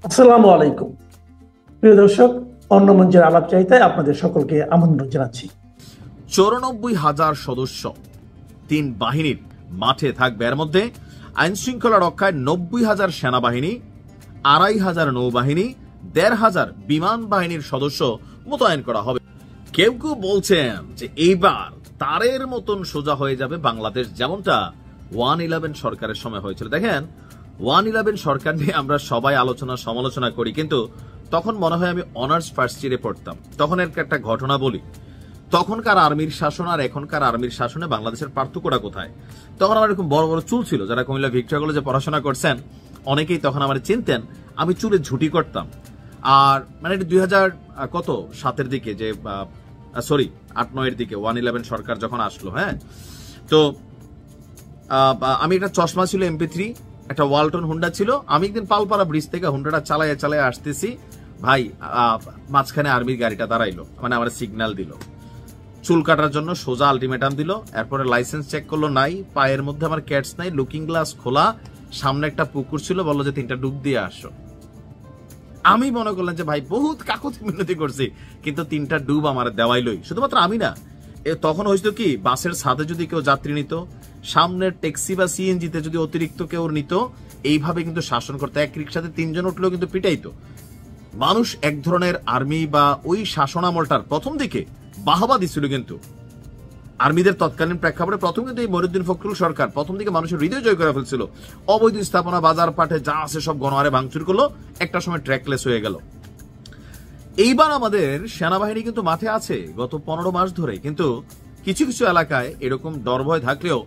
আসসালামু আলাইকুম প্রিয় দর্শক, অন্য মঞ্চের আলাপচারিতায় আপনাদের সকলকে আমন্ত্রণ জানাচ্ছি। 94,000 সদস্য 3 বাহিনীর মাঠে থাকবে। এর মধ্যে আইন শৃঙ্খলা রক্ষায় 90,000 সেনাবাহিনী, 2,500 নৌবাহিনী, 1,500 বিমান বাহিনীর সদস্য মোতায়েন করা হবে। কেউ কেউ বলছেন যে এইবার তারের মতন সোজা হয়ে যাবে বাংলাদেশ, যেমনটা 111 সরকারের সময় হয়েছিল। দেখেন, 111 সরকার নিয়ে আমরা সবাই আলোচনা সমালোচনা করি, কিন্তু তখন মনে হয় আমি অনার্স ফার্স্ট ইয়ারে পড়তাম। তখন একটা ঘটনা বলি। তখনকার আর্মির শাসন আর এখনকার আর্মির শাসনে বাংলাদেশের পার্থক্যটা কোথায়? তখন আমার এরকম বড় বড় চুল ছিল। যারা কুমিল্লা ভিক্টোরিয়া কলেজে পড়াশোনা করছেন অনেকেই তখন আমার চিনতেন। আমি চুলে ঝুটি করতাম। আর মানে 2007-এর দিকে, যে সরি 8-9-এর দিকে 111 সরকার যখন আসলো, হ্যাঁ, তো আমি একটা চশমা ছিল MP3, একটা ওয়ালটন হুন্ডা ছিল। আমি একদিন পালপাড়া ব্রিজ থেকে হুন্ডাটা চালায় আসতেছি, ভাই মাঝখানে আর্মির গাড়িটা দাঁড়াইলো, মানে আমার সিগন্যাল দিল, চুল কাটার জন্য সোজা আলটিমেটাম দিল। এরপরে লাইসেন্স চেক করলো, নাই, পায়ের মধ্যে আমার ক্যাটস নাই, লুকিং গ্লাস খোলা, সামনে একটা পুকুর ছিল, বললো যে 3টা ডুব দিয়ে আসো। আমি মনে করলাম যে ভাই বহুত কাকুতি মিনতি করছি, কিন্তু 3টা ডুব আমার দেওয়াইলই। শুধুমাত্র আমি না, তখন হয়েছিল কি, বাসের ছাদে যদি কেউ যাত্রী নিত, সামনের ট্যাক্সি বা সিএনজিতে যদি অতিরিক্ত কেউ নিত, এইভাবে কিন্তু শাসন করতে। এক রিক্সাতে 3 জন উঠলেও কিন্তু পিটাইতো মানুষ। এক ধরনের আর্মি বা ওই শাসন আমলটার প্রথম দিকে বাহবা দিছিল, কিন্তু আর্মিদের তৎকালীন প্রেক্ষাপটে প্রথম কিন্তু এই মহিউদ্দিন ফখরুল সরকার প্রথম দিকে মানুষের হৃদয় জয় করে ফেলছিল। অবৈধ স্থাপনা, বাজার পাটে যা আছে সব গণহারে ভাঙচুর করলো, একটা সময় ট্র্যাকলেস হয়ে গেল। এইবার আমাদের সেনাবাহিনী কিন্তু মাঠে আছে গত 15 মাস ধরে, কিন্তু কিছু কিছু এলাকায় এরকম ডর ভয় থাকলেও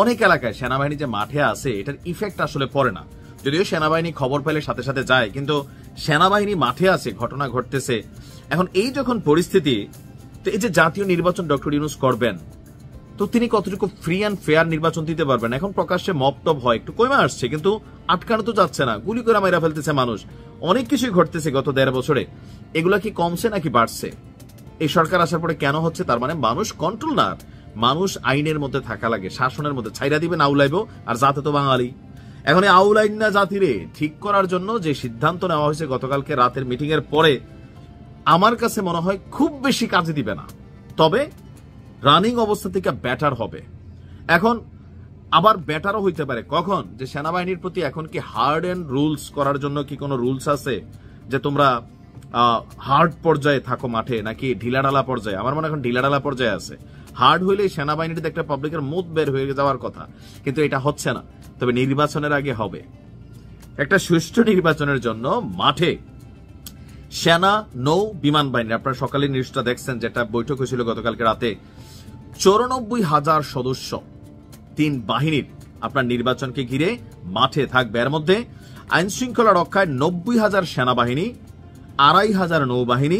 অনেক এলাকায় সেনাবাহিনী যে মাঠে আছে এটার ইফেক্ট আসলে পড়ে না। যদিও সেনাবাহিনী খবর পেলে সাথে সাথে যায়, কিন্তু সেনাবাহিনী মাঠে আছে, ঘটনা ঘটতেছে। এখন এই যখন পরিস্থিতি, তো এই যে জাতীয় নির্বাচন ডক্টর ইউনূস করবেন, তো তিনি কতটুকু ফ্রি অ্যান্ড ফেয়ার নির্বাচন দিতে পারবেন? এখন প্রকাশ্যে মব টপ হয়, একটু কমে আসছে, কিন্তু আটকানো তো যাচ্ছে না, গুলি করে মাইরা ফেলতেছে মানুষ। অনেক কিছুই ঘটতেছে গত 1.5 বছরে। এগুলা কি কমছে নাকি বাড়ছে? এই সরকার আসার পরে কেন হচ্ছে? তার মানে মানুষ কন্ট্রোল না, মানুষ আইনের মধ্যে থাকা লাগে, শাসনের মধ্যে। ছাইরা দিবেন আউলাইব, আর জাতে তো বাঙালি। এখন এই আউলাইন না জাতিরে ঠিক করার জন্য যে সিদ্ধান্ত নেওয়া হয়েছে গতকালকে রাতের মিটিং এর পরে, আমার কাছে মনে হয় খুব বেশি কাজে দিবে না, তবে রানিং অবস্থা থেকে ব্যাটার হবে। এখন আবার ব্যাটারও হইতে পারে কখন, যে সেনাবাহিনীর প্রতি এখন কি হার্ড এন্ড রুলস করার জন্য কি কোনো রুলস আছে, যে তোমরা হার্ড পর্যায়ে থাকো মাঠে, নাকি ঢিলাঢালা পর্যায়ে? আমার মনে এখন ঢিলাঢালা পর্যায়ে আছে। হার্ড হইলে সেনাবাহিনীতে একটা পাবলিকের মুখ বের হয়ে যাওয়ার কথা, কিন্তু এটা হচ্ছে না। তবে নির্বাচনের আগে হবে। একটা সুষ্ঠু নির্বাচনের জন্য মাঠে সেনা, নৌ, বিমান বাহিনী, আপনারা সকালে নিউজটা দেখছেন, যেটা বৈঠক হয়েছিল গতকালকে রাতে, 94,000 সদস্য 3 বাহিনীর আপনার নির্বাচনকে ঘিরে মাঠে থাকবে। এর মধ্যে আইন শৃঙ্খলা রক্ষায় 90,000 সেনাবাহিনী, 2,500 নৌবাহিনী,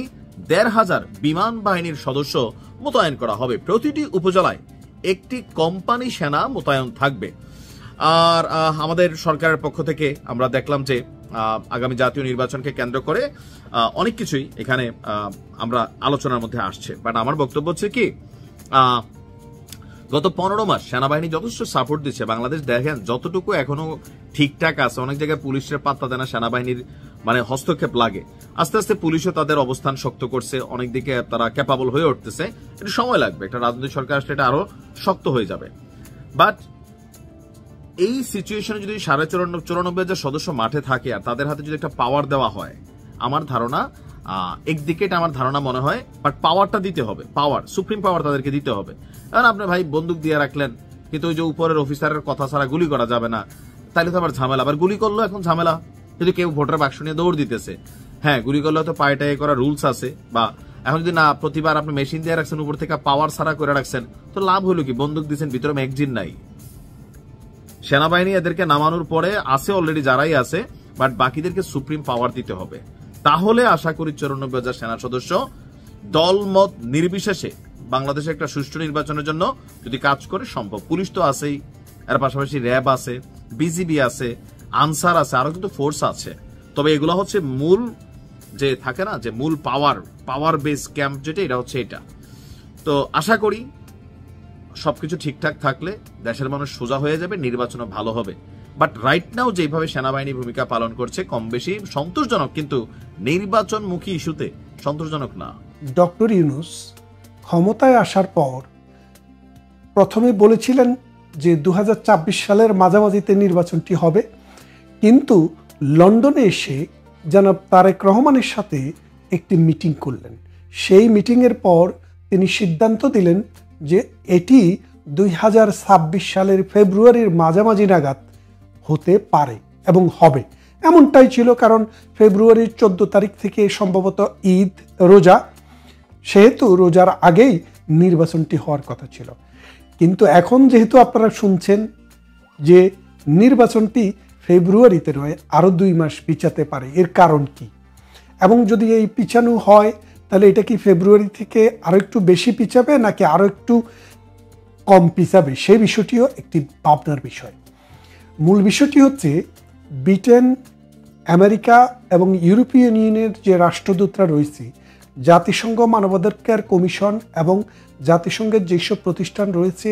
1,500 বিমান বাহিনীর সদস্য মোতায়েন করা হবে। প্রতিটি উপজেলায় একটি কোম্পানি সেনা মোতায়েন থাকবে। আর আমাদের সরকারের পক্ষ থেকে আমরা দেখলাম যে আগামী জাতীয় নির্বাচনকে কেন্দ্র করে অনেক কিছুই এখানে আমরা আলোচনার মধ্যে আসছে। বাট আমার বক্তব্য হচ্ছে কি, গত 15 মাস সেনাবাহিনী যথেষ্ট সাপোর্ট দিচ্ছে। বাংলাদেশ দেখেন যতটুকু এখনো ঠিকঠাক আছে, অনেক জায়গায় পুলিশের পাত্তা দেয় না, সেনাবাহিনীর মানে হস্তক্ষেপ লাগে। আস্তে আস্তে পুলিশও তাদের অবস্থান শক্ত করছে, অনেক দিকে তারা ক্যাপাবল হয়ে উঠতেছে। এটা সময় লাগবে, একটা রাজনৈতিক সরকার আসলে এটা আরো শক্ত হয়ে যাবে। বাট এই সিচুয়েশনে যদি 94,000 সদস্য মাঠে থাকে আর তাদের হাতে যদি একটা পাওয়ার দেওয়া হয়, আমার ধারণা একদিকে এটা আমার ধারণা মনে হয়, বাট পাওয়ারটা দিতে হবে, পাওয়ার, সুপ্রিম পাওয়ার তাদেরকে দিতে হবে। কারণ আপনি ভাই বন্দুক দিয়ে রাখলেন, কিন্তু ওই যে উপরের অফিসারের কথা ছাড়া গুলি করা যাবে না, তাহলে তো আবার ঝামেলা। আবার গুলি করলো এখন ঝামেলা, যদি কেউ ভোটার বাক্স নিয়ে দৌড় দিতেছে, হ্যাঁ গুলি করলে তো পায়ে করা রুলস আছে। বা এখন যদি না, প্রতিবার আপনি মেশিন দিয়ে রাখছেন, উপর থেকে পাওয়ার ছাড়া করে রাখছেন, তো লাভ হলো কি? বন্দুক দিচ্ছেন, ভিতরে ম্যাগজিন নাই। সেনাবাহিনী এদেরকে নামানোর পরে আছে অলরেডি যারাই আছে, বাট বাকিদেরকে সুপ্রিম পাওয়ার দিতে হবে। তাহলে আশা করি 94,000 সেনা সদস্য দলমত নির্বিশেষে বাংলাদেশে একটা সুষ্ঠু নির্বাচনের জন্য যদি কাজ করে সম্ভব। পুলিশ তো আছেই, এর পাশাপাশি র্যাব আছে, বিজিবি আছে, আনসার আছে, আরো কিন্তু ফোর্স আছে। তবে এগুলো হচ্ছে মূল যে থাকে না, যে মূল পাওয়ার বেস ক্যাম্প যেটা, এটা হচ্ছে এটা। তো আশা করি সবকিছু ঠিকঠাক থাকলে দেশের মানুষ সোজা হয়ে যাবে, নির্বাচনও ভালো হবে। বাট রাইট নাও যেভাবে সেনাবাহিনী ভূমিকা পালন করছে কম বেশি সন্তোষজনক, কিন্তু নির্বাচনমুখী ইস্যুতে সন্তোষজনক না। ডক্টর ইউনূস ক্ষমতায় আসার পর প্রথমে বলেছিলেন যে 2024 সালের মাঝামাঝিতে নির্বাচনটি হবে, কিন্তু লন্ডনে এসে জনাব তারেক রহমানের সাথে একটি মিটিং করলেন। সেই মিটিংয়ের পর তিনি সিদ্ধান্ত দিলেন যে এটি 2026 সালের ফেব্রুয়ারির মাঝামাঝি নাগাদ হতে পারে এবং হবে, এমনটাই ছিল। কারণ ফেব্রুয়ারির 14 তারিখ থেকে সম্ভবত ঈদ, রোজা, সেহেতু রোজার আগেই নির্বাচনটি হওয়ার কথা ছিল। কিন্তু এখন যেহেতু আপনারা শুনছেন যে নির্বাচনটি ফেব্রুয়ারিতে নয়, আরও 2 মাস পিছাতে পারে, এর কারণ কি? এবং যদি এই পিছানো হয় তাহলে এটা কি ফেব্রুয়ারি থেকে আরও একটু বেশি পিছাবে নাকি আরও একটু কম পিছাবে, সেই বিষয়টিও একটি ভাবনার বিষয়। মূল বিষয়টি হচ্ছে ব্রিটেন, আমেরিকা এবং ইউরোপিয়ান ইউনিয়নের যে রাষ্ট্রদূতরা রয়েছে, জাতিসংঘ মানবাধিকার কমিশন এবং জাতিসংঘের যেসব প্রতিষ্ঠান রয়েছে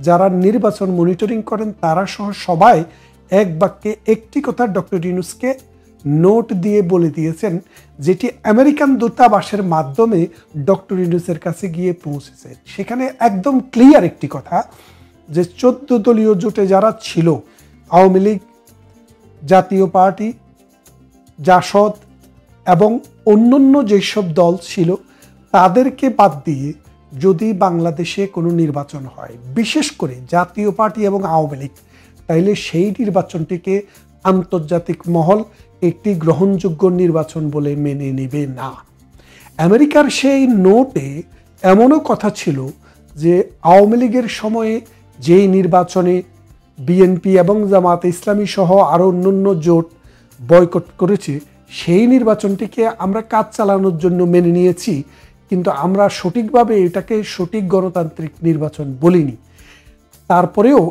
যারা নির্বাচন মনিটরিং করেন, তারা সহ সবাই এক বাক্যে একটি কথা ডক্টর ইউনূসকে নোট দিয়ে বলে দিয়েছেন, যেটি আমেরিকান দূতাবাসের মাধ্যমে ডক্টর ইউনূসের কাছে গিয়ে পৌঁছেছে। সেখানে একদম ক্লিয়ার একটি কথা যে 14 দলীয় জোটে যারা ছিল, আওয়ামী লীগ, জাতীয় পার্টি, জাসদ এবং অন্যান্য যেসব দল ছিল, তাদেরকে বাদ দিয়ে যদি বাংলাদেশে কোনো নির্বাচন হয়, বিশেষ করে জাতীয় পার্টি এবং আওয়ামী লীগ, তাইলে সেই নির্বাচনটিকে আন্তর্জাতিক মহল একটি গ্রহণযোগ্য নির্বাচন বলে মেনে নেবে না। আমেরিকার সেই নোটে এমনও কথা ছিল যে আওয়ামী লীগের সময়ে যেই নির্বাচনে বিএনপি এবং জামায়াতে ইসলামী সহ আরও অন্যান্য জোট বয়কট করেছে, সেই নির্বাচনটিকে আমরা কাজ চালানোর জন্য মেনে নিয়েছি, কিন্তু আমরা সঠিকভাবে এটাকে সঠিক গণতান্ত্রিক নির্বাচন বলিনি। তারপরেও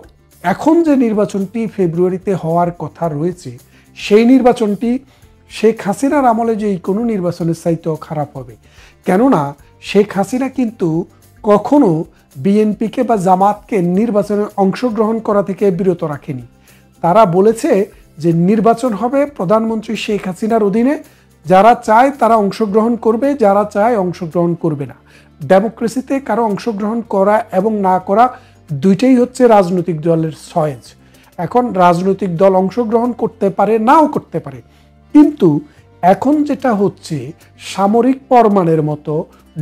এখন যে নির্বাচনটি ফেব্রুয়ারিতে হওয়ার কথা রয়েছে, সেই নির্বাচনটি শেখ হাসিনার আমলে যে কোনো নির্বাচনের চাইতেও খারাপ হবে। কেননা শেখ হাসিনা কিন্তু কখনো বিএনপিকে বা জামাতকে নির্বাচনে অংশগ্রহণ করা থেকে বিরত রাখেনি। তারা বলেছে যে নির্বাচন হবে প্রধানমন্ত্রী শেখ হাসিনার অধীনে, যারা চায় তারা অংশগ্রহণ করবে, যারা চায় অংশগ্রহণ করবে না। ডেমোক্রেসিতে কারো অংশগ্রহণ করা এবং না করা দুইটাই হচ্ছে রাজনৈতিক দলের চয়েস। এখন রাজনৈতিক দল অংশগ্রহণ করতে পারে, নাও করতে পারে, কিন্তু এখন যেটা হচ্ছে সামরিক ফরমানের মতো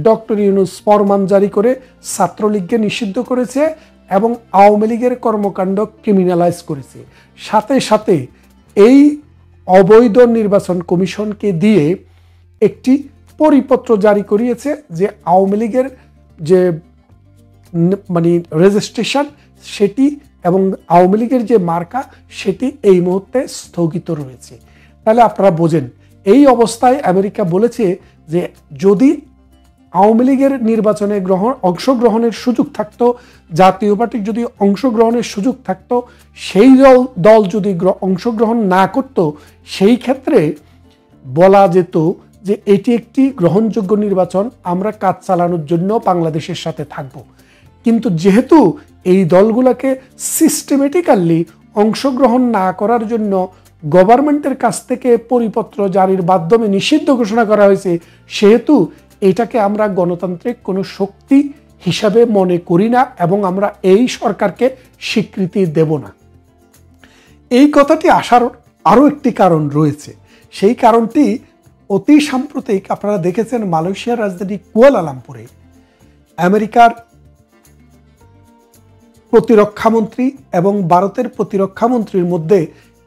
ডক্টর ইউনূস ফরমান জারি করে ছাত্রলীগকে নিষিদ্ধ করেছে এবং আওয়ামী লীগের কর্মকাণ্ড ক্রিমিনালাইজ করেছে। সাথে সাথে এই অবৈধ নির্বাচন কমিশনকে দিয়ে একটি পরিপত্র জারি করিয়েছে যে আওয়ামী লীগের যে রেজিস্ট্রেশন সেটি এবং আওয়ামী লীগের যে মার্কা সেটি এই মুহূর্তে স্থগিত রয়েছে। তাহলে আপনারা বোঝেন, এই অবস্থায় আমেরিকা বলেছে যে যদি আওয়ামী লীগের নির্বাচনে অংশগ্রহণের সুযোগ থাকতো, জাতীয় পার্টির যদি অংশগ্রহণের সুযোগ থাকতো, সেই দল যদি অংশগ্রহণ না করত, সেই ক্ষেত্রে বলা যেত যে এটি একটি গ্রহণযোগ্য নির্বাচন, আমরা কাজ চালানোর জন্য বাংলাদেশের সাথে থাকব। কিন্তু যেহেতু এই দলগুলোকে সিস্টেমেটিক্যালি অংশগ্রহণ না করার জন্য গভর্নমেন্টের কাছ থেকে পরিপত্র জারির মাধ্যমে নিষিদ্ধ ঘোষণা করা হয়েছে, সেহেতু এটাকে আমরা গণতান্ত্রিক কোনো শক্তি হিসাবে মনে করি না এবং আমরা এই সরকারকে স্বীকৃতি দেব না। এই কথাটি আসার আরও একটি কারণ রয়েছে। সেই কারণটি অতি সাম্প্রতিক আপনারা দেখেছেন, মালয়েশিয়ার রাজধানী কুয়ালালামপুরে আমেরিকার প্রতিরক্ষামন্ত্রী এবং ভারতের প্রতিরক্ষামন্ত্রীর মধ্যে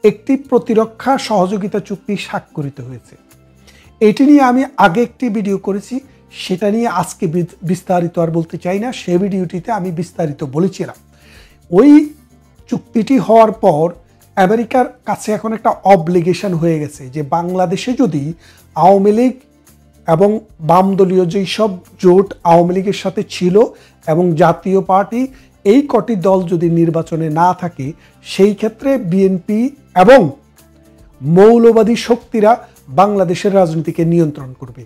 একটি প্রতিরক্ষা সহযোগিতা চুক্তি স্বাক্ষরিত হয়েছে। এটি নিয়ে আমি আগে একটি ভিডিও করেছি, সেটা নিয়ে আজকে বিস্তারিত আর বলতে চাই না। সে ভিডিওটিতে আমি বিস্তারিত বলেছিলাম। ওই চুক্তিটি হওয়ার পর আমেরিকার কাছে এখন একটা অব্লিগেশন হয়ে গেছে যে বাংলাদেশে যদি আওয়ামী লীগ এবং বামদলীয় যেই সব জোট আওয়ামী লীগের সাথে ছিল এবং জাতীয় পার্টি, এই কটি দল যদি নির্বাচনে না থাকে, সেই ক্ষেত্রে বিএনপি এবং মৌলবাদী শক্তিরা বাংলাদেশের রাজনীতিকে নিয়ন্ত্রণ করবে।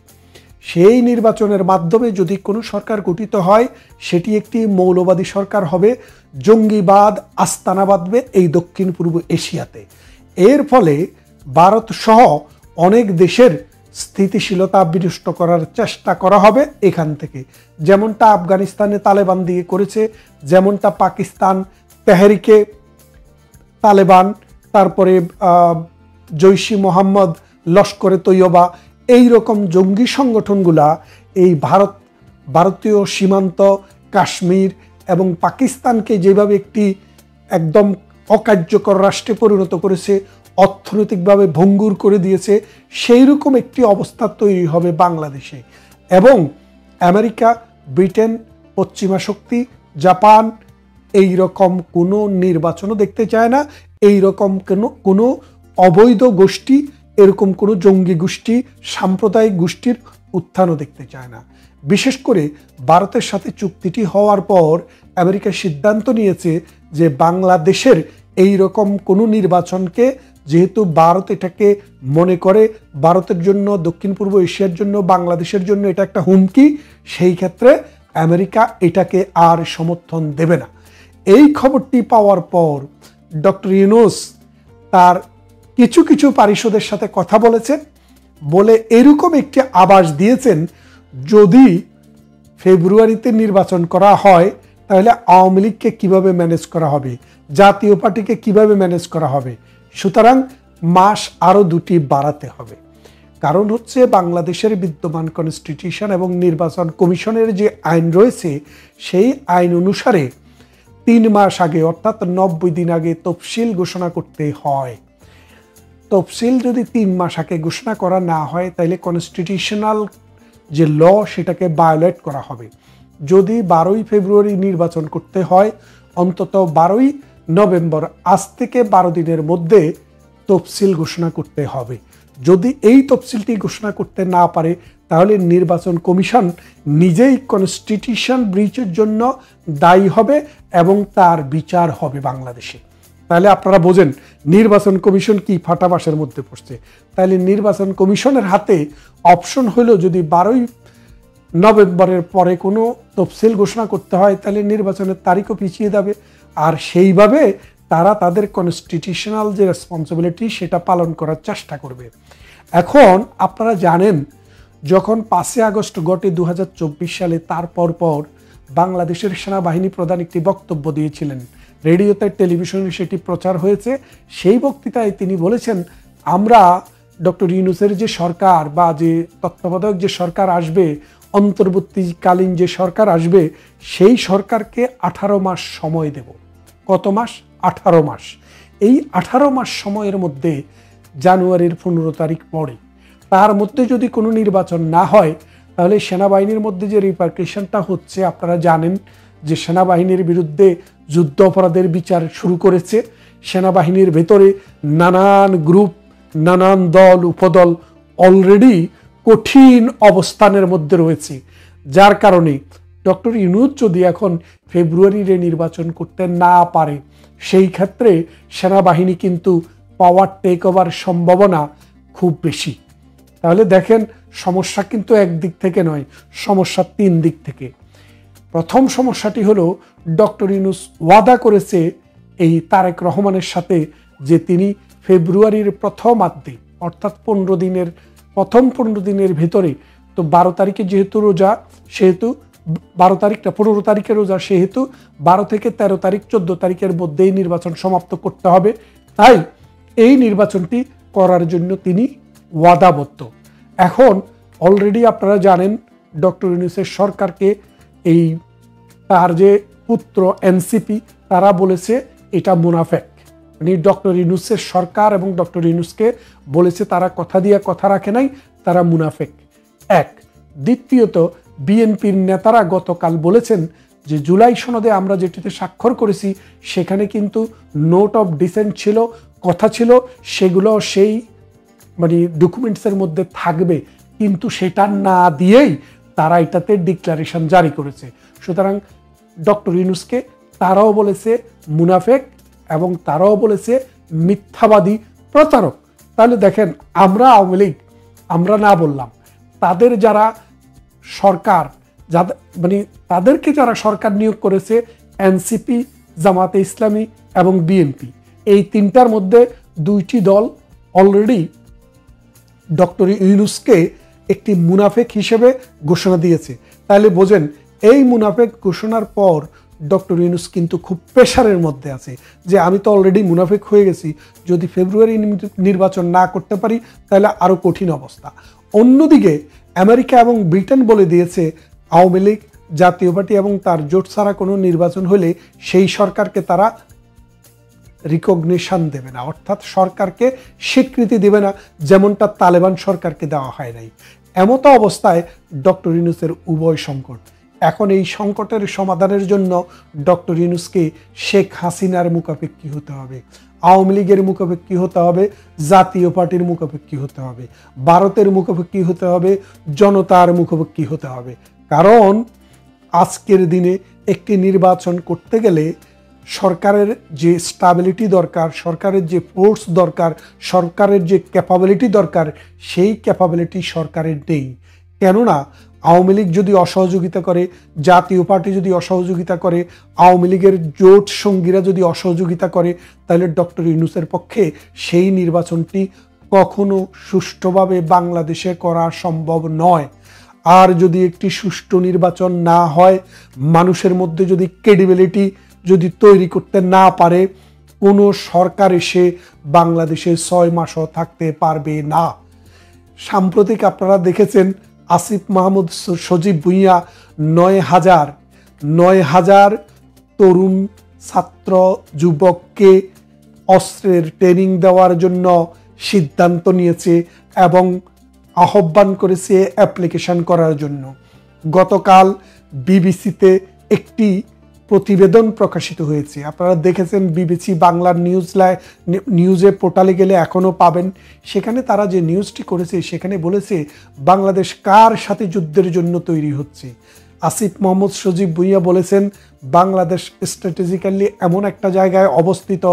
সেই নির্বাচনের মাধ্যমে যদি কোনো সরকার গঠিত হয় সেটি একটি মৌলবাদী সরকার হবে, জঙ্গিবাদ আস্তানা বাঁধবে এই দক্ষিণ পূর্ব এশিয়াতে। এর ফলে ভারত সহ অনেক দেশের স্থিতিশীলতা বিনষ্ট করার চেষ্টা করা হবে এখান থেকে, যেমনটা আফগানিস্তানে তালেবান দিয়ে করেছে, যেমনটা পাকিস্তান তেহরিকে তালেবান, তারপরে জৈশি মোহাম্মদ, লস্করে তৈয়বা, এই রকম জঙ্গি সংগঠনগুলা এই ভারতীয় সীমান্ত, কাশ্মীর এবং পাকিস্তানকে যেভাবে একটি একদম অকার্যকর রাষ্ট্রে পরিণত করেছে, অর্থনৈতিকভাবে ভঙ্গুর করে দিয়েছে, সেই রকম একটি অবস্থা তৈরি হবে বাংলাদেশে। এবং আমেরিকা, ব্রিটেন, পশ্চিমা শক্তি, জাপান এই রকম কোনো নির্বাচনও দেখতে চায় না, এই রকম কোনো অবৈধ গোষ্ঠী, এরকম কোনো জঙ্গি গোষ্ঠী, সাম্প্রদায়িক গোষ্ঠীর উত্থানও দেখতে চায় না। বিশেষ করে ভারতের সাথে চুক্তিটি হওয়ার পর আমেরিকা সিদ্ধান্ত নিয়েছে যে বাংলাদেশের এই রকম কোনো নির্বাচনকে, যেহেতু ভারত এটাকে মনে করে ভারতের জন্য, দক্ষিণ পূর্ব এশিয়ার জন্য, বাংলাদেশের জন্য এটা একটা হুমকি, সেই ক্ষেত্রে আমেরিকা এটাকে আর সমর্থন দেবে না। এই খবরটি পাওয়ার পর ডক্টর ইউনূস তার কিছু কিছু পারিষদের সাথে কথা বলেছেন, বলে এরকম একটি আভাস দিয়েছেন, যদি ফেব্রুয়ারিতে নির্বাচন করা হয় তাহলে আওয়ামী লীগকে কীভাবে ম্যানেজ করা হবে, জাতীয় পার্টিকে কিভাবে ম্যানেজ করা হবে, সুতরাং মাস আরও 2টি বাড়াতে হবে। কারণ হচ্ছে বাংলাদেশের বিদ্যমান কনস্টিটিউশন এবং নির্বাচন কমিশনের যে আইন রয়েছে, সেই আইন অনুসারে 3 মাস আগে অর্থাৎ 90 দিন আগে তফসিল ঘোষণা করতে হয়। তফসিল যদি 3 মাস আগে ঘোষণা করা না হয় তাহলে কনস্টিটিউশনাল যে ল সেটাকে ভায়োলেট করা হবে। যদি 12ই ফেব্রুয়ারি নির্বাচন করতে হয়, অন্তত 12ই নভেম্বর, আজ থেকে 12 দিনের মধ্যে তফসিল ঘোষণা করতে হবে। যদি এই তফসিলটি ঘোষণা করতে না পারে তাহলে নির্বাচন কমিশন নিজেই কনস্টিটিউশন ব্রিচের জন্য দায়ী হবে এবং তার বিচার হবে বাংলাদেশে। তাহলে আপনারা বোঝেন নির্বাচন কমিশন কি ফাটাবাসের মধ্যে পড়ছে। তাহলে নির্বাচন কমিশনের হাতে অপশন হলো, যদি 12ই নভেম্বরের পরে কোনো তফসিল ঘোষণা করতে হয় তাহলে নির্বাচনের তারিখও পিছিয়ে যাবে, আর সেইভাবে তারা তাদের কনস্টিটিউশনাল যে রেসপন্সিবিলিটি সেটা পালন করার চেষ্টা করবে। এখন আপনারা জানেন, যখন 5 আগস্ট ঘটে 2024 সালে, তারপর বাংলাদেশের সেনাবাহিনী প্রধান একটি বক্তব্য দিয়েছিলেন, রেডিওতে, টেলিভিশনে সেটি প্রচার হয়েছে। সেই বক্তৃতায় তিনি বলেছেন, আমরা ডক্টর ইউনূসের যে সরকার বা যে তত্ত্বাবধায়ক যে সরকার আসবে, অন্তর্বর্তীকালীন যে সরকার আসবে, সেই সরকারকে 18 মাস সময় দেব। কত মাস? 18 মাস। এই 18 মাস সময়ের মধ্যে জানুয়ারির 15 তারিখ পরে, তার মধ্যে যদি কোনো নির্বাচন না হয় তাহলে সেনাবাহিনীর মধ্যে যে রিপার্কেশনটা হচ্ছে আপনারা জানেন, যে সেনাবাহিনীর বিরুদ্ধে যুদ্ধ অপরাধের বিচার শুরু করেছে। সেনাবাহিনীর ভেতরে নানান গ্রুপ, নানান দল, উপদল অলরেডি কঠিন অবস্থানের মধ্যে রয়েছে, যার কারণে ডক্টর ইউনূস যদি এখন ফেব্রুয়ারিতে নির্বাচন করতে না পারে, সেই ক্ষেত্রে সেনাবাহিনী কিন্তু পাওয়ার টেক ওভার সম্ভাবনা খুব বেশি। তাহলে দেখেন, সমস্যা কিন্তু একদিক থেকে নয়, সমস্যা 3 দিক থেকে। প্রথম সমস্যাটি হলো, ডক্টর ইউনূস ওয়াদা করেছে এই তারেক রহমানের সাথে যে তিনি ফেব্রুয়ারির প্রথমার্ধে, অর্থাৎ 15 দিনের ভেতরে, তো 12 তারিখে যেহেতু রোজা, সেহেতু 12 তারিখটা 15 তারিখে রোজা, সেহেতু 12 থেকে 13 তারিখ 14 তারিখের মধ্যেই নির্বাচন সমাপ্ত করতে হবে। তাই এই নির্বাচনটি করার জন্য তিনি ওয়াদাবদ্ধ। এখন অলরেডি আপনারা জানেন, ডক্টর ইউনূসের সরকারকে এই তার যে পুত্র এনসিপি, তারা বলেছে এটা মুনাফেক। মানে ডক্টর ইউনূসের সরকার এবং ডক্টর ইউনূসকে বলেছে তারা কথা দিয়ে কথা রাখে নাই, তারা মুনাফেক। এক। দ্বিতীয়ত, বিএনপির নেতারা গতকাল বলেছেন যে জুলাই সনদে আমরা যেটিতে স্বাক্ষর করেছি সেখানে কিন্তু নোট অফ ডিসেন্ট ছিল, কথা ছিল, সেগুলো সেই ডকুমেন্টসের মধ্যে থাকবে, কিন্তু সেটা না দিয়েই তারা এটাতে ডিক্লারেশন জারি করেছে। সুতরাং ডক্টর ইউনূসকে তারাও বলেছে মুনাফেক এবং তারাও বলেছে মিথ্যাবাদী, প্রতারক। তাহলে দেখেন, আমরা আওয়ামী লীগ আমরা না বললাম, তাদের যারা সরকার যাদের মানে তাদেরকে যারা সরকার নিয়োগ করেছে, এনসিপি, জামাতে ইসলামী এবং বিএনপি, এই তিনটার মধ্যে দুইটি দল অলরেডি ডক্টর ইউনূসকে একটি মুনাফেক হিসেবে ঘোষণা দিয়েছে। তাহলে বোঝেন, এই মুনাফেক ঘোষণার পর ডক্টর ইউনূস কিন্তু খুব প্রেশারের মধ্যে আছে যে আমি তো অলরেডি মুনাফেক হয়ে গেছি, যদি ফেব্রুয়ারি নির্বাচন না করতে পারি তাহলে আরও কঠিন অবস্থা। অন্যদিকে আমেরিকা এবং ব্রিটেন বলে দিয়েছে আওয়ামী লীগ, জাতীয় পার্টি এবং তার জোট ছাড়া কোনো নির্বাচন হলে সেই সরকারকে তারা রিকগনিশন দেবে না, অর্থাৎ সরকারকে স্বীকৃতি দেবে না, যেমনটা তালেবান সরকারকে দেওয়া হয় নাই। এমতো অবস্থায় ডক্টর ইউনূসের উভয় সংকট। এখন এই সংকটের সমাধানের জন্য ডক্টর ইউনূসকে শেখ হাসিনার মুখাপেক্ষী হতে হবে, আওয়ামী লীগের মুখাপেক্ষী হতে হবে, জাতীয় পার্টির মুখাপেক্ষী হতে হবে, ভারতের মুখাপেক্ষী হতে হবে, জনতার মুখাপেক্ষী হতে হবে। কারণ আজকের দিনে একটি নির্বাচন করতে গেলে সরকারের যে স্টাবিলিটি দরকার, সরকারের যে ফোর্স দরকার, সরকারের যে ক্যাপাবিলিটি দরকার, সেই ক্যাপাবিলিটি সরকারের নেই। কেননা আওয়ামী লীগ যদি অসহযোগিতা করে, জাতীয় পার্টি যদি অসহযোগিতা করে, আওয়ামী লীগের জোট সঙ্গীরা যদি অসহযোগিতা করে, তাহলে ডক্টর ইউনূসের পক্ষে সেই নির্বাচনটি কখনো সুষ্ঠুভাবে বাংলাদেশে করা সম্ভব নয়। আর যদি একটি সুষ্ঠু নির্বাচন না হয়, মানুষের মধ্যে যদি ক্রেডিবিলিটি যদি তৈরি করতে না পারে, কোনো সরকার এসে বাংলাদেশে 6 মাসও থাকতে পারবে না। সাম্প্রতিক আপনারা দেখেছেন আসিফ মাহমুদ সজীব ভুঁইয়া 9,000 তরুণ ছাত্র যুবককে অস্ত্রের ট্রেনিং দেওয়ার জন্য সিদ্ধান্ত নিয়েছে এবং আহ্বান করেছে অ্যাপ্লিকেশন করার জন্য। গতকাল বিবিসিতে একটি প্রতিবেদন প্রকাশিত হয়েছে, আপনারা দেখেছেন, বিবিসি বাংলার নিউজে পোর্টালে গেলে এখনও পাবেন। সেখানে তারা যে নিউজটি করেছে সেখানে বলেছে বাংলাদেশ কার সাথে যুদ্ধের জন্য তৈরি হচ্ছে। আসিফ মাহমুদ সজীব ভুঁইয়া বলেছেন বাংলাদেশ স্ট্র্যাটেজিক্যালি এমন একটা জায়গায় অবস্থিত,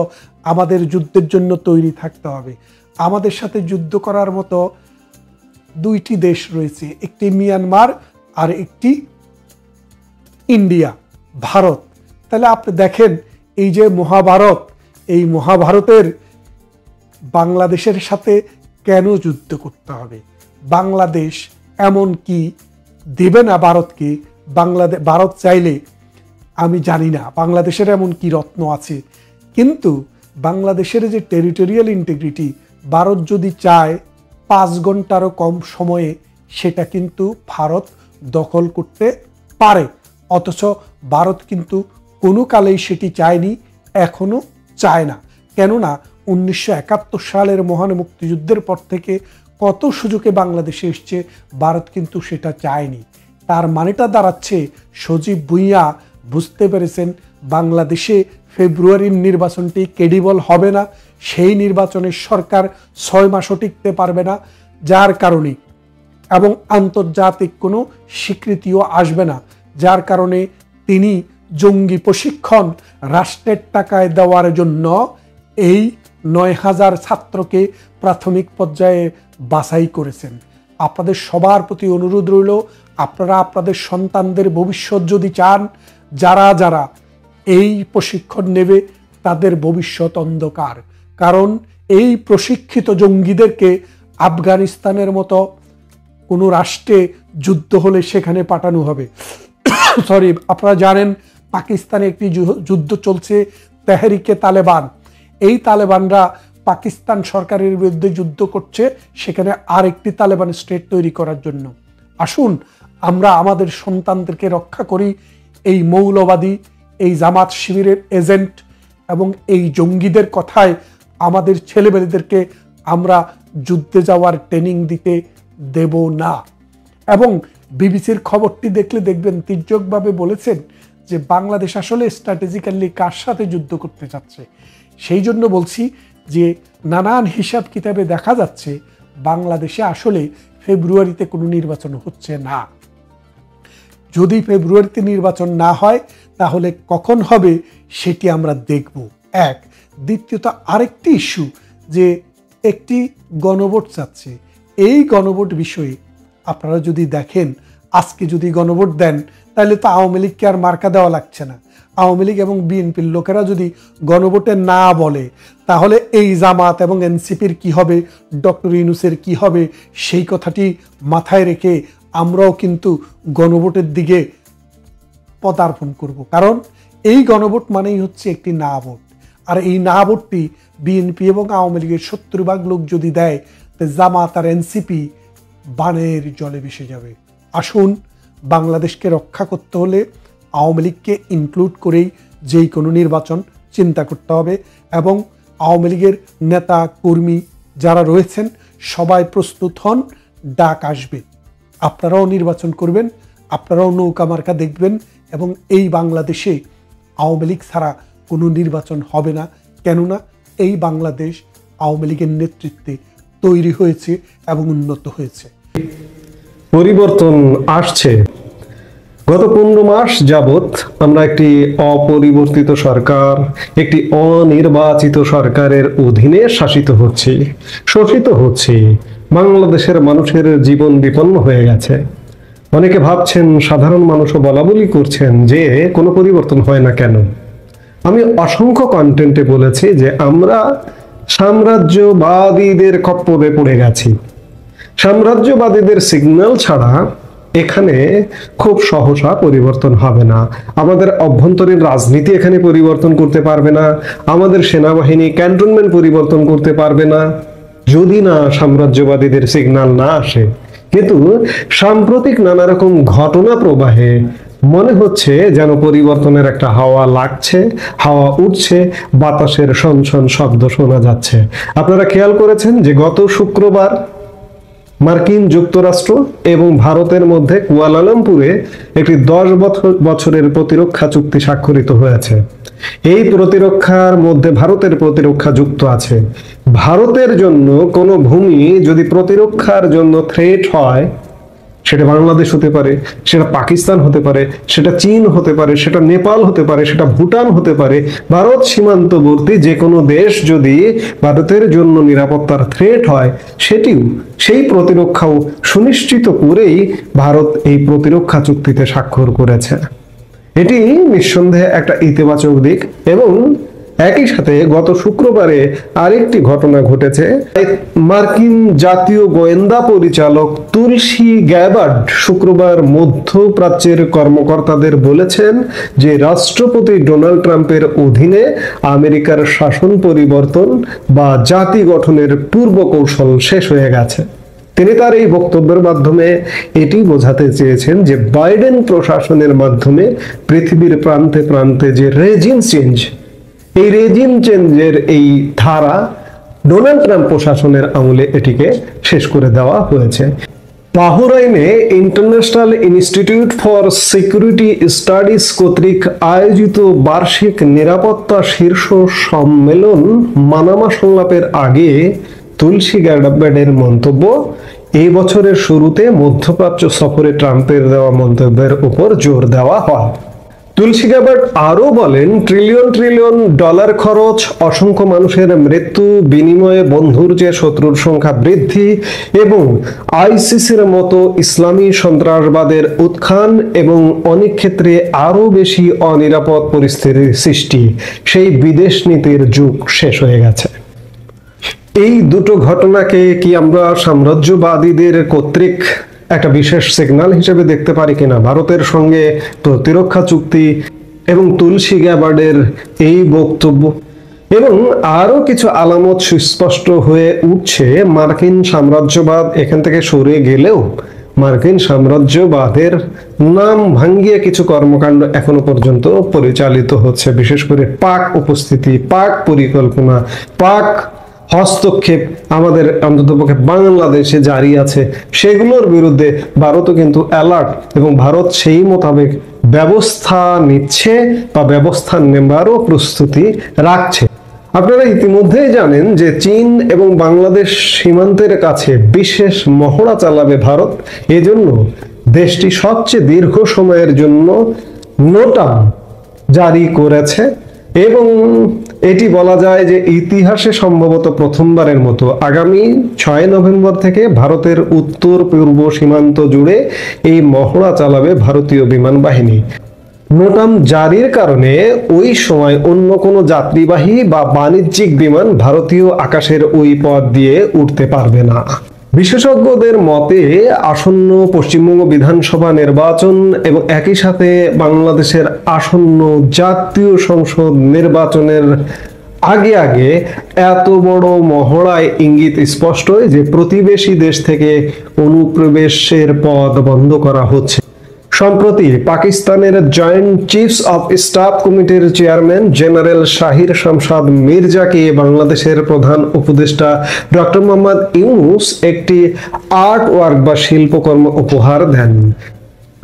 আমাদের যুদ্ধের জন্য তৈরি থাকতে হবে। আমাদের সাথে যুদ্ধ করার মতো দুইটি দেশ রয়েছে, একটি মিয়ানমার আর একটি ইন্ডিয়া, ভারত। তাহলে আপনি দেখেন এই যে মহাভারত, এই মহাভারতের বাংলাদেশের সাথে কেন যুদ্ধ করতে হবে? বাংলাদেশ এমন কি দেবে না ভারতকে? ভারত চাইলে, আমি জানি না বাংলাদেশের এমন কি রত্ন আছে, কিন্তু বাংলাদেশের যে টেরিটোরিয়াল ইন্টিগ্রিটি, ভারত যদি চায় 5 ঘন্টারও কম সময়ে সেটা কিন্তু ভারত দখল করতে পারে। অথচ ভারত কিন্তু কোনো কালেই সেটি চায়নি, এখনো চায় না। কেননা 1971 সালের মহান মুক্তিযুদ্ধের পর থেকে কত সুযোগে বাংলাদেশে এসছে, ভারত কিন্তু সেটা চায়নি। তার মানেটা দাঁড়াচ্ছে সজীব ভুঁইয়া বুঝতে পেরেছেন বাংলাদেশে ফেব্রুয়ারির নির্বাচনটি ক্রেডিবল হবে না, সেই নির্বাচনের সরকার 6 মাসও টিকতে পারবে না, যার কারণে এবং আন্তর্জাতিক কোনো স্বীকৃতিও আসবে না, যার কারণে তিনি জঙ্গি প্রশিক্ষণ রাষ্ট্রের টাকায় দেওয়ার জন্য এই 9,000 ছাত্রকে প্রাথমিক পর্যায়ে বাছাই করেছেন। আপনাদের সবার প্রতি অনুরোধ রইল, আপনারা আপনাদের সন্তানদের ভবিষ্যৎ যদি চান, যারা যারা এই প্রশিক্ষণ নেবে তাদের ভবিষ্যৎ অন্ধকার। কারণ এই প্রশিক্ষিত জঙ্গিদেরকে আফগানিস্তানের মতো কোনো রাষ্ট্রে যুদ্ধ হলে সেখানে পাঠানো হবে। আপনারা জানেন পাকিস্তানে একটি যুদ্ধ চলছে, তেহরিকে তালেবান। এই তালেবানরা পাকিস্তান সরকারের বিরুদ্ধে যুদ্ধ করছে, সেখানে আরেকটি তালেবান স্টেট তৈরি করার জন্য। আসুন আমরা আমাদের সন্তানদেরকে রক্ষা করি এই মৌলবাদী, এই জামাত শিবিরের এজেন্ট এবং এই জঙ্গিদের কথায় আমাদের ছেলেমেয়েদেরকে আমরা যুদ্ধে যাওয়ার ট্রেনিং দিতে দেব না। এবং বিবিসির খবরটি দেখলে দেখবেন তির্যকভাবে বলেছেন যে বাংলাদেশ আসলে স্ট্র্যাটেজিক্যালি কার সাথে যুদ্ধ করতে চাচ্ছে। সেই জন্য বলছি যে নানান হিসাব কিতাবে দেখা যাচ্ছে বাংলাদেশে আসলে ফেব্রুয়ারিতে কোনো নির্বাচন হচ্ছে না। যদি ফেব্রুয়ারিতে নির্বাচন না হয় তাহলে কখন হবে সেটি আমরা দেখব। এক, দ্বিতীয়ত আরেকটি ইস্যু যে একটি গণভোট চাচ্ছে, এই গণভোট বিষয়ে আপনারা যদি দেখেন আজকে যদি গণভোট দেন তাহলে তো আওয়ামী লীগকে আর মার্কা দেওয়া লাগছে না। আওয়ামী লীগ এবং বিএনপির লোকেরা যদি গণভোটে না বলে তাহলে এই জামাত এবং এনসিপির কি হবে, ডক্টর ইউনূসের কি হবে, সেই কথাটি মাথায় রেখে আমরাও কিন্তু গণভোটের দিকে পদার্পণ করব। কারণ এই গণভোট মানেই হচ্ছে একটি না ভোট, আর এই না ভোটটি বিএনপি এবং আওয়ামী লীগের 70% লোক যদি দেয় তো জামাত আর এনসিপি বানের জলে ভেসে যাবে। আসুন, বাংলাদেশকে রক্ষা করতে হলে আওয়ামী লীগকে ইনক্লুড করেই যেই কোনো নির্বাচন চিন্তা করতে হবে, এবং আওয়ামী লীগের নেতা কর্মী যারা রয়েছেন সবাই প্রস্তুত হন, ডাক আসবে, আপনারাও নির্বাচন করবেন, আপনারাও নৌকা মার্কা দেখবেন, এবং এই বাংলাদেশে আওয়ামী লীগ ছাড়া কোনো নির্বাচন হবে না। কেননা এই বাংলাদেশ আওয়ামী লীগের নেতৃত্বে তৈরি হয়েছে এবং উন্নত হয়েছে। পরিবর্তন আসছে। গত 15 মাস যাবৎ আমরা একটি অপরিবর্তিত সরকার, একটি অনির্বাচিত সরকারের অধীনে শাসিত হচ্ছি, শোষিত হচ্ছি। বাংলাদেশের মানুষের জীবন বিপন্ন হয়ে গেছে। অনেকে ভাবছেন, সাধারণ মানুষও বলাবলি করছেন যে কোনো পরিবর্তন হয় না কেন। আমি অসংখ্য কন্টেন্টে বলেছি যে আমরা সাম্রাজ্যবাদীদের খপ্পরে পড়ে গেছি। সাম্রাজ্যবাদীদের সিগন্যাল ছাড়া এখানে খুব সহসা পরিবর্তন হবে না। আমাদের অভ্যন্তরীণ রাজনীতি এখানে পরিবর্তন করতে পারবে না, আমাদের সেনাবাহিনী ক্যান্টনমেন্ট পরিবর্তন করতে পারবে না, যদি না সাম্রাজ্যবাদীদের সিগন্যাল না আসে। কিন্তু সাম্প্রতিক নানা রকম ঘটনা প্রবাহে মনে হচ্ছে যেন পরিবর্তনের একটা হাওয়া লাগছে, হাওয়া উঠছে, বাতাসের শনশন শব্দ শোনা যাচ্ছে। আপনারা খেয়াল করেছেন যে গত শুক্রবার মার্কিন যুক্তরাষ্ট্র এবং ভারতের মধ্যে কুয়ালালামপুরে একটি 10 বছরের প্রতিরক্ষা চুক্তি স্বাক্ষরিত হয়েছে। এই প্রতিরক্ষার মধ্যে ভারতের প্রতিরক্ষা যুক্ত আছে। ভারতের জন্য কোনো ভূমি যদি প্রতিরক্ষার জন্য থ্রেট হয়, সেটা বাংলাদেশ হতে পারে, সেটা পাকিস্তান হতে পারে, সেটা চীন হতে পারে, সেটা নেপাল হতে পারে, সেটা ভুটান হতে পারে, ভারত সীমান্তবর্তী যে কোনো দেশ যদি ভারতের জন্য নিরাপত্তার থ্রেট হয়, সেই প্রতিরক্ষাও সুনিশ্চিত করেই ভারত এই প্রতিরক্ষা চুক্তিতে স্বাক্ষর করেছে। এটি নিঃসন্দেহে একটা ইতিবাচক দিক। এবং একই সাথে গত শুক্রবারে আরেকটি ঘটনা ঘটেছে। মার্কিন জাতীয় গোয়েন্দা পরিচালক তুলসী গ্যাবার্ড শুক্রবার মধ্যপ্রাচ্যের কর্মকর্তাদের বলেছেন যে রাষ্ট্রপতি ডোনাল্ড ট্রাম্পের অধীনে আমেরিকার শাসন পরিবর্তন বা জাতি গঠনের পূর্ব কৌশল শেষ হয়ে গেছে। তিনি তার এই বক্তব্যের মাধ্যমে এটি বোঝাতে চেয়েছেন যে বাইডেন প্রশাসনের মাধ্যমে পৃথিবীর প্রান্তে প্রান্তে যে রেজিম চেঞ্জ, এই রেজিম চেঞ্জের এই ধারা ডোনাল্ড ট্রাম্প প্রশাসনের আমলে এটিকে শেষ করে দেওয়া হয়েছে। বাহরাইনে international institute for security studies কর্তৃক আয়োজিত বার্ষিক নিরাপত্তা শীর্ষ সম্মেলন মানামা সংলাপের আগে তুলসী গ্যাবার্ডের মন্তব্য, এই বছরের শুরুতে মধ্যপ্রাচ্য সফরে ট্রাম্পের দেওয়া মন্তব্যের উপর জোর দেওয়া হয়। তুলসী গ্যাবার্ড আরো বলেন, ট্রিলিয়ন ট্রিলিয়ন ডলার খরচ, অসংখ্য মানুষের মৃত্যু, বিনিময়ে বন্ধুর যে শত্রুর সংখ্যা বৃদ্ধি এবং আইসিসির মতো ইসলামী সন্ত্রাসবাদের উত্থান এবং অনেক ক্ষেত্রে আরো বেশি অনিরাপদ পরিস্থিতির সৃষ্টি, সেই বিদেশ নীতির যুগ শেষ হয়ে গেছে। এই দুটো ঘটনাকে কি আমরা সাম্রাজ্যবাদীদের কর্তৃক একটা বিশেষ সিগন্যাল হিসেবে দেখতে পারি কিনা? ভারতের সঙ্গে প্রতিরক্ষা চুক্তি এবং তুলসী গ্যাবার্ডের এই বক্তব্য এবং আরো কিছু আলামত সুস্পষ্ট হয়ে উঠছে। মার্কিন সাম্রাজ্যবাদ এখান থেকে সরে গেলেও মার্কিন সাম্রাজ্যবাদের নাম ভাঙ্গিয়ে কিছু কর্মকাণ্ড এখনো পর্যন্ত পরিচালিত হচ্ছে। বিশেষ করে পাক উপস্থিতি, পাক পরিকল্পনা, পাক হস্তক্ষেপ আমাদের অন্ততপক্ষে বাংলাদেশে জারি আছে, সেগুলোর বিরুদ্ধে ভারতও কিন্তু অ্যালার্ট এবং ভারত সেই মোতাবেক ব্যবস্থা নিচ্ছে বা ব্যবস্থা নেবারও প্রস্তুতি রাখছে। আপনারা ইতিমধ্যেই জানেন যে চীন এবং বাংলাদেশ সীমান্তের কাছে বিশেষ মহড়া চালাবে ভারত। এজন্য দেশটি সবচেয়ে দীর্ঘ সময়ের জন্য নোটাম জারি করেছে এবং এটি বলা যায় যে ইতিহাসে সম্ভবত প্রথমবারের মতো আগামী 6 নভেম্বর থেকে ভারতের উত্তর পূর্ব সীমান্ত জুড়ে এই মহড়া চালাবে ভারতীয় বিমান বাহিনী। নোটাম জারির কারণে ওই সময় অন্য কোনো যাত্রীবাহী বা বাণিজ্যিক বিমান ভারতীয় আকাশের ওই পথ দিয়ে উঠতে পারবে না। বিশেষজ্ঞদের মতে আসন্ন পশ্চিমবঙ্গ বিধানসভা নির্বাচন এবং একই সাথে বাংলাদেশের আসন্ন জাতীয় সংসদ নির্বাচনের আগে আগে এত বড় মহড়ায় ইঙ্গিত স্পষ্ট যে প্রতিবেশী দেশ থেকে অনুপ্রবেশের পথ বন্ধ করা হচ্ছে। সম্প্রতি পাকিস্তানের জয়েন্ট চিফস অফ স্টাফ কমিটির চেয়ারম্যান জেনারেল শাহির শামশাদ মির্জাকে বাংলাদেশের প্রধান উপদেষ্টা ডক্টর মোহাম্মদ ইউনূস একটি আর্ট ওয়ার্ক বা শিল্পকর্ম উপহার দেন।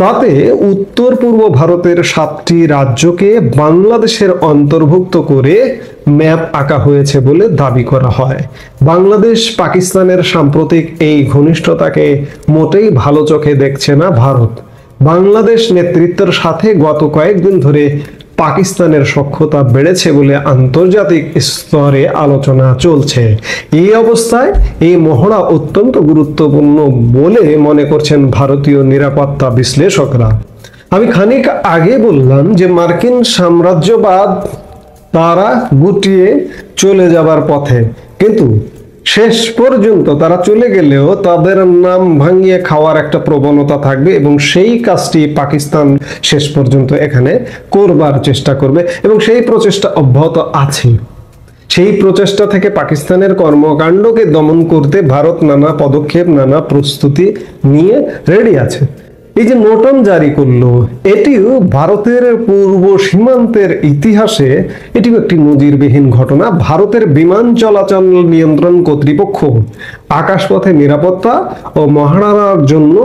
তাতে উত্তর পূর্ব ভারতের 7টি রাজ্যকে বাংলাদেশের অন্তর্ভুক্ত করে ম্যাপ আঁকা হয়েছে বলে দাবি করা হয়। বাংলাদেশ পাকিস্তানের সাম্প্রতিক এই ঘনিষ্ঠতাকে মোটেই ভালো চোখে দেখছে না ভারত। বাংলাদেশ নেতৃত্বের সাথে গত কয়েকদিন ধরে পাকিস্তানের সখ্যতা বেড়েছে বলে আন্তর্জাতিক স্তরে আলোচনা চলছে। এই অবস্থায় এই মহড়া অত্যন্ত গুরুত্বপূর্ণ বলে মনে করছেন ভারতীয় নিরাপত্তা বিশ্লেষকরা। আমি খানিক আগে বললাম যে মার্কিন সাম্রাজ্যবাদ তারা গুটিয়ে চলে যাবার পথে, কিন্তু শেষ পর্যন্ত তারা চলে গেলেও তাদের নাম ভাঙিয়ে খাওয়ার একটা প্রবণতা থাকবে এবং সেই কাজটি পাকিস্তান শেষ পর্যন্ত এখানে করবার চেষ্টা করবে এবং সেই প্রচেষ্টা অব্যাহত আছে। সেই প্রচেষ্টা থেকে পাকিস্তানের কর্মকাণ্ডকে দমন করতে ভারত নানা পদক্ষেপ নানা প্রস্তুতি নিয়ে রেডি আছে। এই যে নোটাম জারি করলো, এটিও ভারতের পূর্ব সীমান্তের ইতিহাসে এটিও একটি নজিরবিহীন ঘটনা। ভারতের বিমান চলাচল নিয়ন্ত্রণ কর্তৃপক্ষ আকাশপথে নিরাপত্তা ও মহড়ার জন্য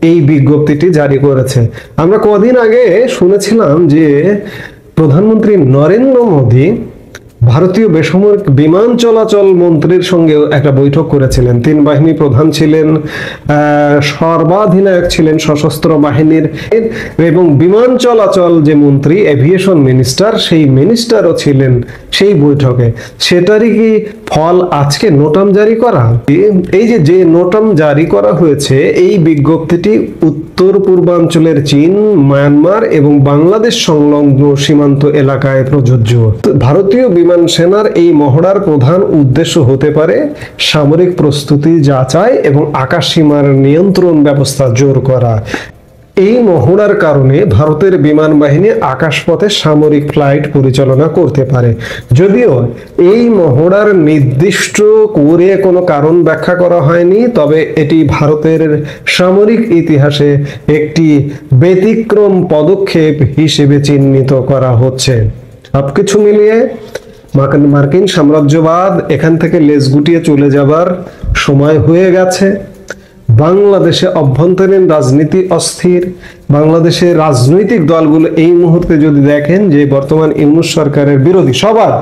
এই বিজ্ঞপ্তিটি জারি করেছে। আমরা কদিন আগে শুনেছিলাম যে প্রধানমন্ত্রী নরেন্দ্র মোদী ভারতীয় বেসামরিক বিমান চলাচল মন্ত্রীর সঙ্গে একটা বৈঠক করেছিলেন। 3 বাহিনী প্রধান ছিলেন, সর্বাধিনায়ক ছিলেন সশস্ত্র বাহিনীর এবং বিমান চলাচল যে মন্ত্রী এভিয়েশন মিনিস্টার সেই মিনিস্টারও ছিলেন সেই বৈঠকে। সেটারই কি ফল আজকে নোটাম জারি করা? এই যে নোটাম জারি করা হয়েছে এই বিজ্ঞপ্তিটি উত্তর পূর্বাঞ্চলের চীন, মায়ানমার এবং বাংলাদেশ সংলগ্ন সীমান্ত এলাকায় প্রযোজ্য। ভারতীয় বিমান সেনার এই মহড়ার প্রধান উদ্দেশ্য হতে পারে সামরিক প্রস্তুতি যাচাই এবং আকাশ সীমার নিয়ন্ত্রণ ব্যবস্থা জোর করা। এই মহড়ার কারণে ভারতের বিমান বাহিনী আকাশপথে সামরিক ফ্লাইট পরিচালনা করতে পারে। যদিও এই মহড়ার নির্দিষ্ট করে কোনো কারণ ব্যাখ্যা করা হয়নি, তবে এটি ভারতের সামরিক ইতিহাসে একটি ব্যতিক্রম পদক্ষেপ হিসেবে চিহ্নিত করা হচ্ছে। সবকিছু মিলিয়ে মার্কিন সাম্রাজ্যবাদ এখান থেকে লেজ গুটিয়ে চলে যাবার সময় হয়ে গেছে। বাংলাদেশে অভ্যন্তরীণ রাজনীতি অস্থির। বাংলাদেশের রাজনৈতিক দলগুলো এই মুহূর্তে যদি দেখেন যে বর্তমান ইউনূস সরকারের বিরোধী সবার,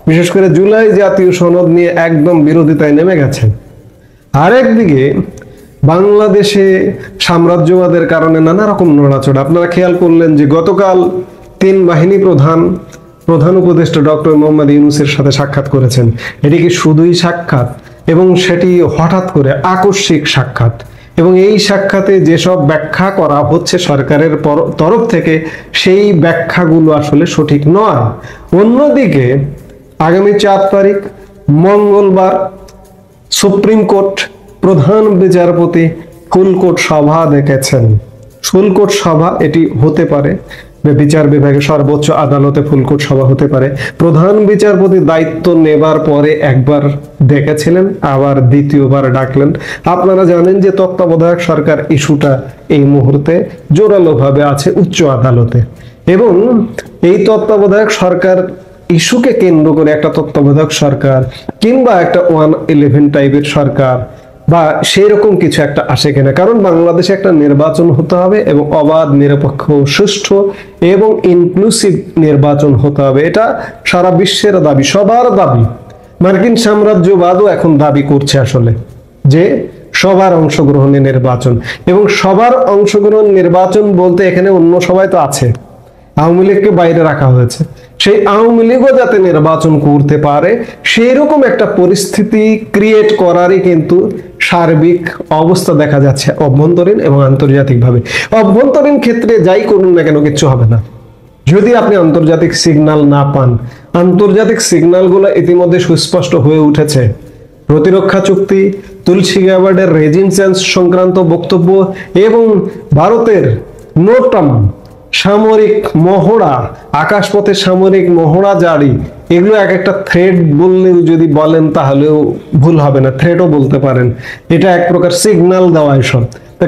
বিশেষ করে জুলাই জাতীয় সনদ নিয়ে একদম বিরোধিতায় নেমে গেছেন। আরেকদিকে বাংলাদেশে সাম্রাজ্যবাদের কারণে নানা রকম নড়াচড়া। আপনারা খেয়াল করলেন যে গতকাল 3 বাহিনী প্রধান উপদেষ্টা ডক্টর মোহাম্মদ ইউনূসের সাথে সাক্ষাৎ করেছেন। এটি কি শুধুই সাক্ষাৎ, এবং সেটি হঠাৎ করে আকস্মিক সাক্ষাৎ, এবং এই সাক্ষাতে যেসব ব্যাখ্যা করা হচ্ছে সরকারের তরফ থেকে সেই ব্যাখ্যাগুলো আসলে সঠিক নয়। অন্যদিকে আগামী 4 তারিখ মঙ্গলবার সুপ্রিম কোর্ট প্রধান বিচারপতি ফুলকোর্ট সভা ডেকেছেন। ফুলকোর্ট সভা এটি হতে পারে বিচার বিভাগের সর্বোচ্চ আদালতে ফুলকোর্ট সভা হতে পারে। প্রধান বিচারপতি দায়িত্ব নেবার পরে একবার ডেকেছিলেন, আবার দ্বিতীয়বার ডাকলেন। আপনারা জানেন যে তত্ত্বাবধায়ক সরকার ইস্যুটা এই মুহূর্তে জোরালোভাবে আছে উচ্চ আদালতে, এবং এই তত্ত্বাবধায়ক সরকার ইস্যুকে কেন্দ্র করে একটা তত্ত্বাবধায়ক সরকার কিংবা একটা 111 টাইপের সরকার বা সেই রকম কিছু একটা আসে কিনা। কারণ বাংলাদেশে একটা নির্বাচন হতে হবে এবং অবাধ, নিরপেক্ষ, সুষ্ঠু এবং ইনক্লুসিভ নির্বাচন হতে হবে। এটা সারা বিশ্বের দাবি, সবার দাবি। মার্কিন সাম্রাজ্যবাদও এখন দাবি করছে আসলে যে সবার অংশগ্রহণে নির্বাচন, এবং সবার অংশগ্রহণ নির্বাচন বলতে এখানে অন্য সবাই তো আছে, আওয়ামী লীগকে বাইরে রাখা হয়েছে। সেই আওয়ামী লীগও যাতে নির্বাচন করতে পারে সেই রকম একটা পরিস্থিতি ক্রিয়েট করারই কিন্তু সার্বিক অবস্থা দেখা যাচ্ছে অভ্যন্তরীণ এবং আন্তর্জাতিকভাবে। অভ্যন্তরীণ ক্ষেত্রে যাই করুন না কেন কিচ্ছু হবে না যদি আপনি আন্তর্জাতিক সিগন্যাল না পান। আন্তর্জাতিক সিগন্যালগুলো ইতিমধ্যে সুস্পষ্ট হয়ে উঠেছে। প্রতিরক্ষা চুক্তি, তুলসী গ্যাবার্ডের রেজিম চেঞ্জ সংক্রান্ত বক্তব্য এবং ভারতের নোটাম সামরিক মহড়া, আকাশপথে সামরিক মহড়া জারি, এগুলো এক একটা থ্রেড বললেও যদি বলেন তাহলেও ভুল হবে না, থ্রেডও বলতে পারেন। এটা এক প্রকার সিগন্যাল দেওয়া এসব।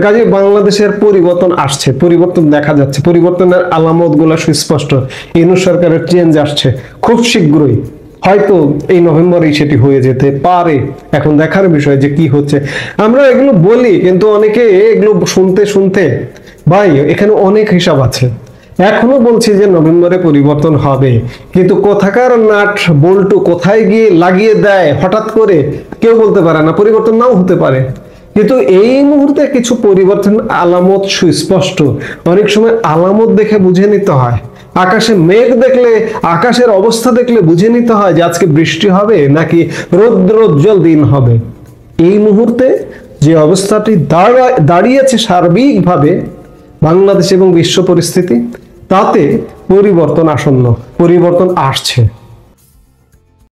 কাজে বাংলাদেশের পরিবর্তন আসছে, পরিবর্তন দেখা যাচ্ছে, পরিবর্তনের আলামত গুলা সুস্পষ্ট। ইউনূস সরকারের চেঞ্জ আসছে খুব শীঘ্রই, হয়তো এই নভেম্বরেই সেটি হয়ে যেতে পারে। এখন দেখার বিষয় যে কি হচ্ছে। আমরা এগুলো বলি কিন্তু অনেকে এগুলো শুনতে শুনতে ভাই এখানে অনেক হিসাব আছে। এখনো বলছি যে নভেম্বরে পরিবর্তন হবে, কিন্তু কোথাকার নাট বল্টু কোথায় গিয়ে লাগিয়ে দেয় হঠাৎ করে কেউ বলতে পারে না, পরিবর্তন নাও হতে পারে। কিন্তু এই মুহূর্তে কিছু পরিবর্তন আলামত সুস্পষ্ট। অনেক সময় আলামত দেখে বুঝে নিতে হয়, আকাশে মেঘ দেখলে, আকাশের অবস্থা দেখলে বুঝে নিতে হয় যে আজকে বৃষ্টি হবে নাকি রৌদ্রোজ্জ্বল দিন হবে। এই মুহূর্তে যে অবস্থাটি দাঁড়িয়েছে সার্বিকভাবে বাংলাদেশ এবং বিশ্ব পরিস্থিতি, তাতে পরিবর্তন আসন্ন, পরিবর্তন আসছে।